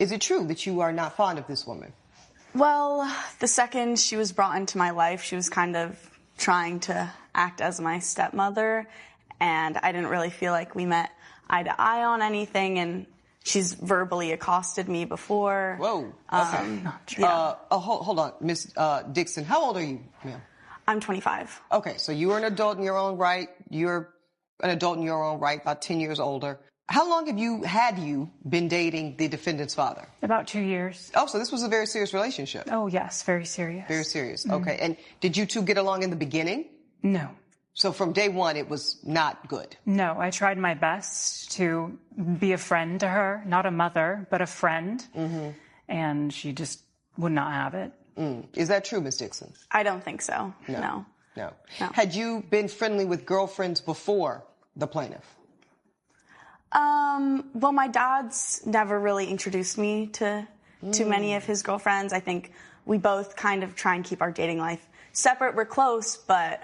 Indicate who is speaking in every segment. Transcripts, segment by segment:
Speaker 1: Is it true that you are not fond of this woman?
Speaker 2: Well, the second she was brought into my life, she was kind of trying to act as my stepmother, and I didn't really feel like we met eye to eye on anything, and she's verbally accosted me before.
Speaker 1: Whoa. Okay.
Speaker 2: Yeah.
Speaker 1: Hold on. Miss Dixon, how old are you, ma'am?
Speaker 2: I'm 25.
Speaker 1: Okay, so you are an adult in your own right. You're an adult in your own right, about 10 years older. How long have you been dating the defendant's father?
Speaker 3: About 2 years.
Speaker 1: Oh, so this was a very serious relationship.
Speaker 3: Oh, yes, very serious.
Speaker 1: Very serious. Okay. And did you two get along in the beginning?
Speaker 3: No.
Speaker 1: So from day one, it was not good?
Speaker 3: No, I tried my best to be a friend to her, not a mother, but a friend. Mm-hmm. And she just would not have it.
Speaker 1: Is that true, Ms. Dixon?
Speaker 2: I don't think so. No.
Speaker 1: Had you been friendly with girlfriends before the plaintiff?
Speaker 2: Well, my dad's never really introduced me to many of his girlfriends. I think we both kind of try and keep our dating life separate. We're close, but,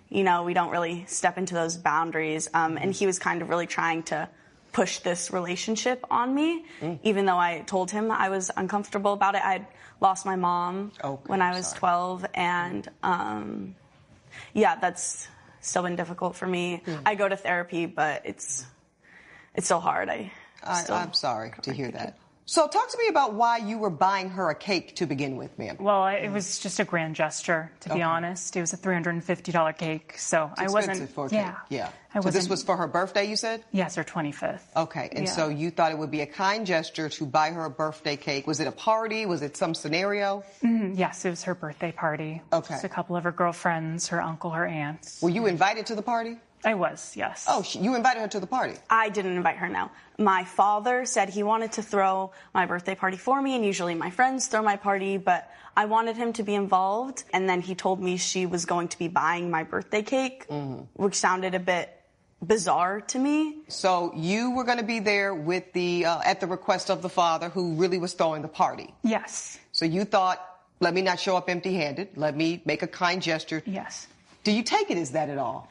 Speaker 2: you know, we don't really step into those boundaries. And he was kind of really trying to push this relationship on me, even though I told him I was uncomfortable about it. I had lost my mom when I was 12, and, yeah, that's still been difficult for me. I go to therapy, but it's still hard.
Speaker 1: I'm sorry to hear that. So talk to me about why you were buying her a cake to begin with, ma'am.
Speaker 3: Well, it was just a grand gesture, to be honest. It was a $350 cake, so
Speaker 1: it's expensive for a cake. Yeah. So this was for her birthday, you said?
Speaker 3: Yes, her 25th.
Speaker 1: Okay, and so you thought it would be a kind gesture to buy her a birthday cake. Was it a party? Was it some scenario?
Speaker 3: Yes, it was her birthday party.
Speaker 1: Okay.
Speaker 3: Just a couple of her girlfriends, her uncle, her aunts.
Speaker 1: Were you invited to the party?
Speaker 3: I was, yes.
Speaker 1: Oh, you invited her to the party?
Speaker 2: I didn't invite her, no. My father said he wanted to throw my birthday party for me, and usually my friends throw my party, but I wanted him to be involved. And then he told me she was going to be buying my birthday cake, which sounded a bit bizarre to me.
Speaker 1: So you were going to be there with at the request of the father, who really was throwing the party?
Speaker 3: Yes.
Speaker 1: So you thought, let me not show up empty-handed. Let me make a kind gesture.
Speaker 3: Yes.
Speaker 1: Do you take it as that at all?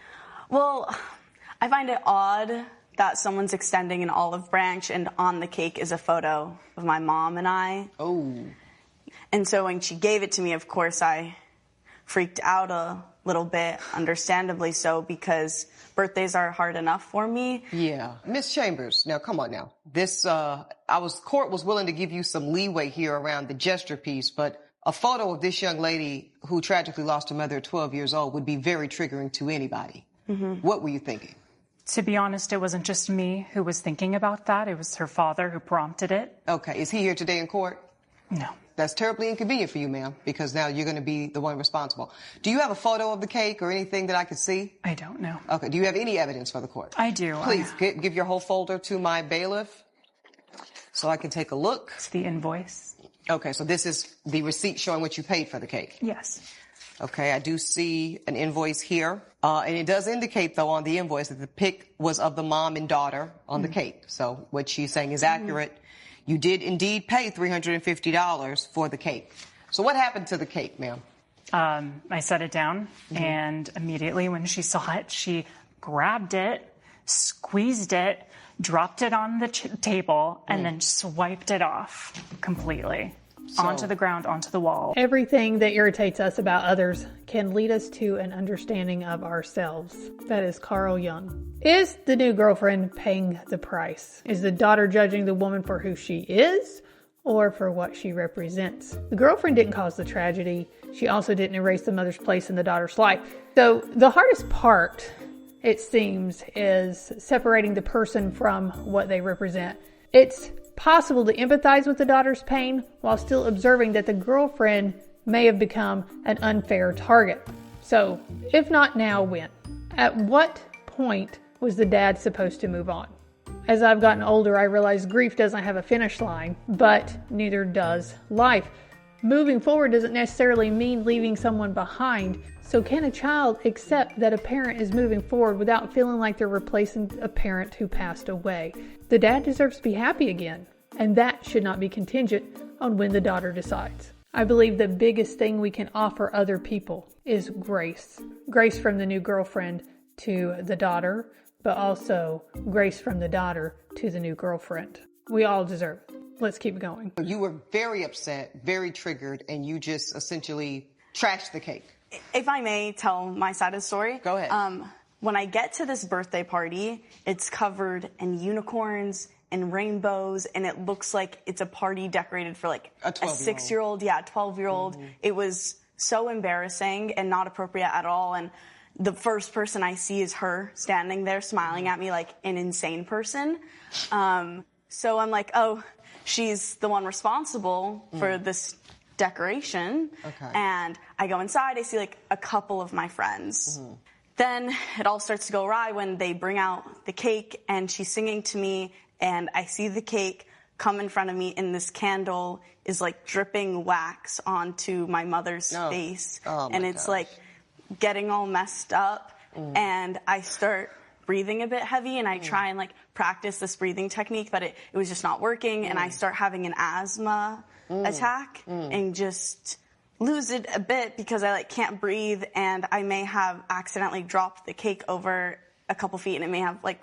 Speaker 2: Well, I find it odd that someone's extending an olive branch and on the cake is a photo of my mom and I.
Speaker 1: Oh.
Speaker 2: And so when she gave it to me, of course, I freaked out a little bit, understandably so, because birthdays are hard enough for me.
Speaker 1: Yeah. Miss Chambers, now come on now. Court was willing to give you some leeway here around the gesture piece, but a photo of this young lady who tragically lost her mother at 12 years old would be very triggering to anybody. What were you thinking?
Speaker 3: To be honest, it wasn't just me who was thinking about that. It was her father who prompted it.
Speaker 1: Okay. Is he here today in court?
Speaker 3: No.
Speaker 1: That's terribly inconvenient for you, ma'am, because now you're going to be the one responsible. Do you have a photo of the cake or anything that I could see?
Speaker 3: I don't know.
Speaker 1: Okay. Do you have any evidence for the court?
Speaker 3: I do.
Speaker 1: Please give your whole folder to my bailiff so I can take a look.
Speaker 3: It's the invoice.
Speaker 1: Okay. So this is the receipt showing what you paid for the cake.
Speaker 3: Yes.
Speaker 1: Okay, I do see an invoice here. And it does indicate, though, on the invoice that the pic was of the mom and daughter on the cake. So what she's saying is accurate. You did indeed pay $350 for the cake. So what happened to the cake, ma'am?
Speaker 3: I set it down, and immediately when she saw it, she grabbed it, squeezed it, dropped it on the table, and then swiped it off completely. Onto the ground, onto the wall.
Speaker 4: Everything that irritates us about others can lead us to an understanding of ourselves. That is Carl Jung. Is the new girlfriend paying the price? Is the daughter judging the woman for who she is or for what she represents? The girlfriend didn't cause the tragedy. She also didn't erase the mother's place in the daughter's life. So the hardest part, it seems, is separating the person from what they represent. It's possible to empathize with the daughter's pain while still observing that the girlfriend may have become an unfair target. So, if not now, when? At what point was the dad supposed to move on? As I've gotten older, I realize grief doesn't have a finish line, but neither does life. Moving forward doesn't necessarily mean leaving someone behind. So can a child accept that a parent is moving forward without feeling like they're replacing a parent who passed away? The dad deserves to be happy again, and that should not be contingent on when the daughter decides. I believe the biggest thing we can offer other people is grace. Grace from the new girlfriend to the daughter, but also grace from the daughter to the new girlfriend. We all deserve it. let's keep going.
Speaker 1: You were very upset, very triggered, and you just essentially trashed the cake.
Speaker 2: If I may tell my side of the story.
Speaker 1: Go ahead.
Speaker 2: When I get to this birthday party, it's covered in unicorns and rainbows, and it looks like it's a party decorated for like a 6-year-old, 12-year-old. It was so embarrassing and not appropriate at all. And the first person I see is her standing there smiling at me like an insane person. So I'm like, oh, she's the one responsible for this decoration.
Speaker 1: Okay.
Speaker 2: And I go inside, I see like a couple of my friends. Then it all starts to go awry when they bring out the cake and she's singing to me, and I see the cake come in front of me, and this candle is like dripping wax onto my mother's face. And it's like getting all messed up. And I start breathing a bit heavy, and I try and like practice this breathing technique, but it was just not working. And I start having an asthma attack and just lose it a bit because I like can't breathe, and I may have accidentally dropped the cake over a couple feet, and it may have like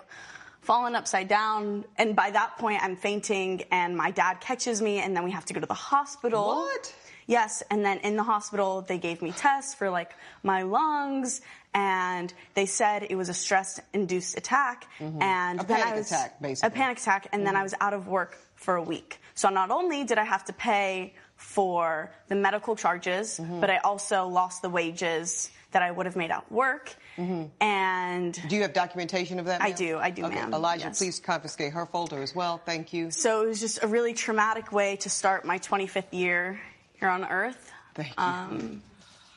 Speaker 2: fallen upside down. And by that point I'm fainting, and my dad catches me, and then we have to go to the hospital.
Speaker 1: What?
Speaker 2: Yes. And then in the hospital they gave me tests for like my lungs, and they said it was a stress-induced attack. And
Speaker 1: A
Speaker 2: then
Speaker 1: panic attack, basically.
Speaker 2: A panic attack. And then I was out of work for a week. So not only did I have to pay for the medical charges, but I also lost the wages that I would have made at work. And
Speaker 1: do you have documentation of that, ma'am?
Speaker 2: I do,
Speaker 1: okay.
Speaker 2: ma'am.
Speaker 1: Elijah,
Speaker 2: Yes.
Speaker 1: please confiscate her folder as well. Thank you.
Speaker 2: So it was just a really traumatic way to start my 25th year here on Earth.
Speaker 1: Thank you.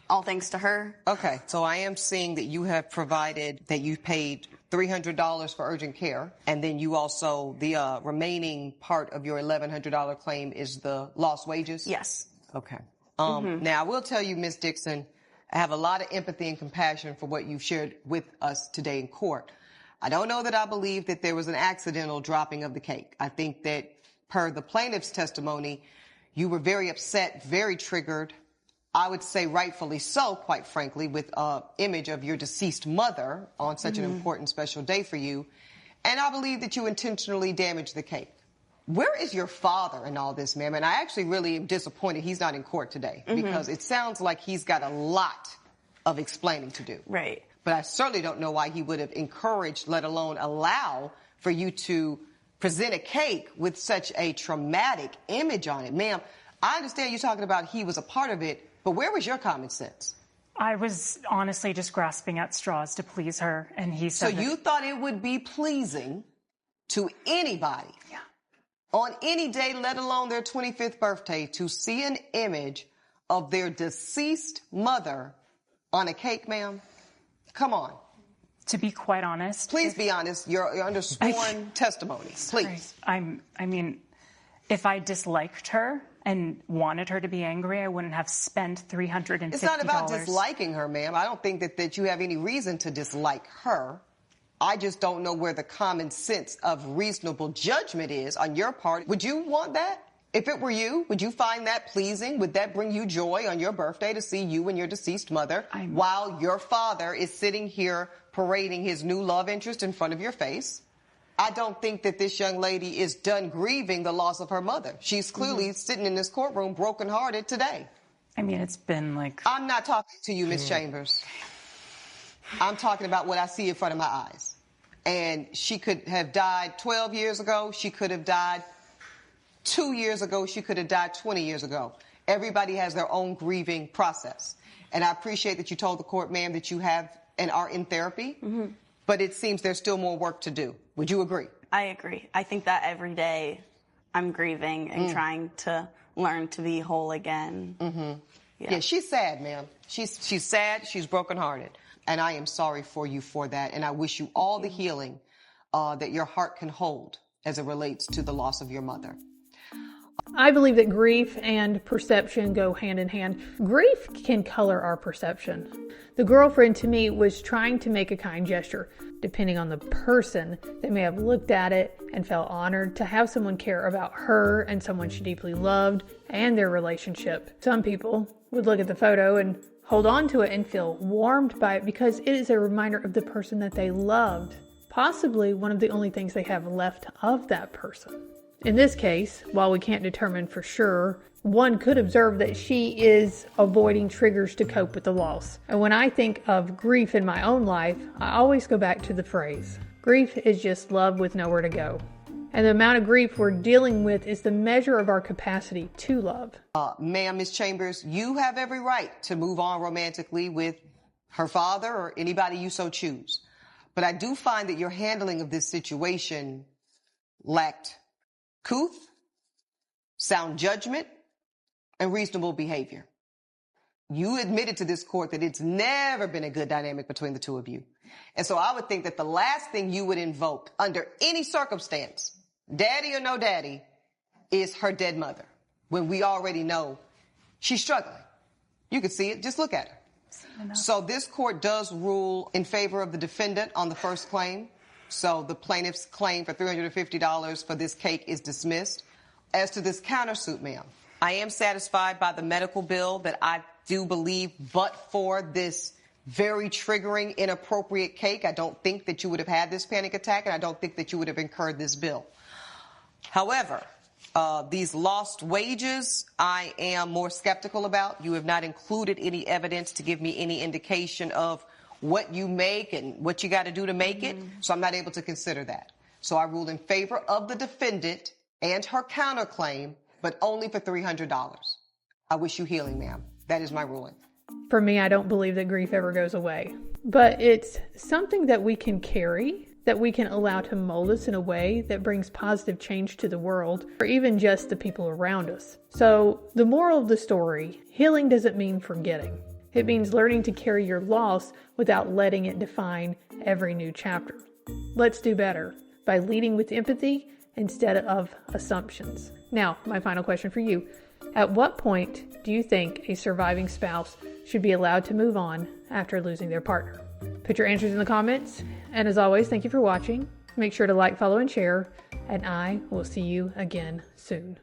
Speaker 2: All thanks to her.
Speaker 1: Okay, so I am seeing that you have provided, that you paid $300 for urgent care, and then you also, the remaining part of your $1,100 claim is the lost wages?
Speaker 2: Yes.
Speaker 1: Okay. Now, I will tell you, Ms. Dixon, I have a lot of empathy and compassion for what you've shared with us today in court. I don't know that I believe that there was an accidental dropping of the cake. I think that per the plaintiff's testimony, you were very upset, very triggered. I would say rightfully so, quite frankly, with an image of your deceased mother on such an important special day for you. And I believe that you intentionally damaged the cake. Where is your father in all this, ma'am? And I actually really am disappointed he's not in court today because it sounds like he's got a lot of explaining to do.
Speaker 2: Right.
Speaker 1: But I certainly don't know why he would have encouraged, let alone allow, for you to present a cake with such a traumatic image on it. Ma'am, I understand you're talking about he was a part of it, but where was your common sense?
Speaker 3: I was honestly just grasping at straws to please her, and he said.
Speaker 1: So you thought it would be pleasing to anybody,
Speaker 3: Yeah.
Speaker 1: on any day, let alone their 25th birthday, to see an image of their deceased mother on a cake, ma'am? Come on.
Speaker 3: To be quite honest.
Speaker 1: Please be honest. You're under sworn testimony. Please.
Speaker 3: I mean, if I disliked her and wanted her to be angry, I wouldn't have spent $350.
Speaker 1: It's not about disliking her, ma'am. I don't think that you have any reason to dislike her. I just don't know where the common sense of reasonable judgment is on your part. Would you want that? If it were you, would you find that pleasing? Would that bring you joy on your birthday to see you and your deceased mother while your father is sitting here parading his new love interest in front of your face? I don't think that this young lady is done grieving the loss of her mother. She's clearly sitting in this courtroom brokenhearted today.
Speaker 3: I mean, it's been like...
Speaker 1: I'm not talking to you, Miss Chambers. I'm talking about what I see in front of my eyes. And she could have died 12 years ago. She could have died 2 years ago. She could have died 20 years ago. Everybody has their own grieving process. And I appreciate that you told the court, ma'am, that you have and are in therapy. But it seems there's still more work to do. Would you agree?
Speaker 2: I agree. I think that every day I'm grieving and trying to learn to be whole again.
Speaker 1: Yeah, she's sad, ma'am. She's sad. She's brokenhearted. And I am sorry for you for that. And I wish you all the healing that your heart can hold as it relates to the loss of your mother.
Speaker 4: I believe that grief and perception go hand in hand. Grief can color our perception. The girlfriend, to me, was trying to make a kind gesture. Depending on the person, they may have looked at it and felt honored to have someone care about her and someone she deeply loved and their relationship. Some people would look at the photo and hold on to it and feel warmed by it because it is a reminder of the person that they loved. Possibly one of the only things they have left of that person. In this case, while we can't determine for sure, one could observe that she is avoiding triggers to cope with the loss. And when I think of grief in my own life, I always go back to the phrase, grief is just love with nowhere to go. And the amount of grief we're dealing with is the measure of our capacity to love.
Speaker 1: Ma'am, Ms. Chambers, you have every right to move on romantically with her father or anybody you so choose. But I do find that your handling of this situation lacked couth, sound judgment, and reasonable behavior. You admitted to this court that it's never been a good dynamic between the two of you. And so I would think that the last thing you would invoke under any circumstance, daddy or no daddy, is her dead mother, when we already know she's struggling. You can see it. Just look at her. So this court does rule in favor of the defendant on the first claim. So the plaintiff's claim for $350 for this cake is dismissed. As to this countersuit, ma'am, I am satisfied by the medical bill that I do believe, but for this very triggering, inappropriate cake, I don't think that you would have had this panic attack, and I don't think that you would have incurred this bill. However, these lost wages, I am more skeptical about. You have not included any evidence to give me any indication of what you make and what you got to do to make it. So I'm not able to consider that. So I ruled in favor of the defendant and her counterclaim, but only for $300. I wish you healing, ma'am. That is my ruling.
Speaker 4: For me, I don't believe that grief ever goes away, but it's something that we can carry, that we can allow to mold us in a way that brings positive change to the world, or even just the people around us. So the moral of the story, healing doesn't mean forgetting. It means learning to carry your loss without letting it define every new chapter. Let's do better by leading with empathy instead of assumptions. Now, my final question for you. At what point do you think a surviving spouse should be allowed to move on after losing their partner? Put your answers in the comments. And as always, thank you for watching. Make sure to like, follow, and share. And I will see you again soon.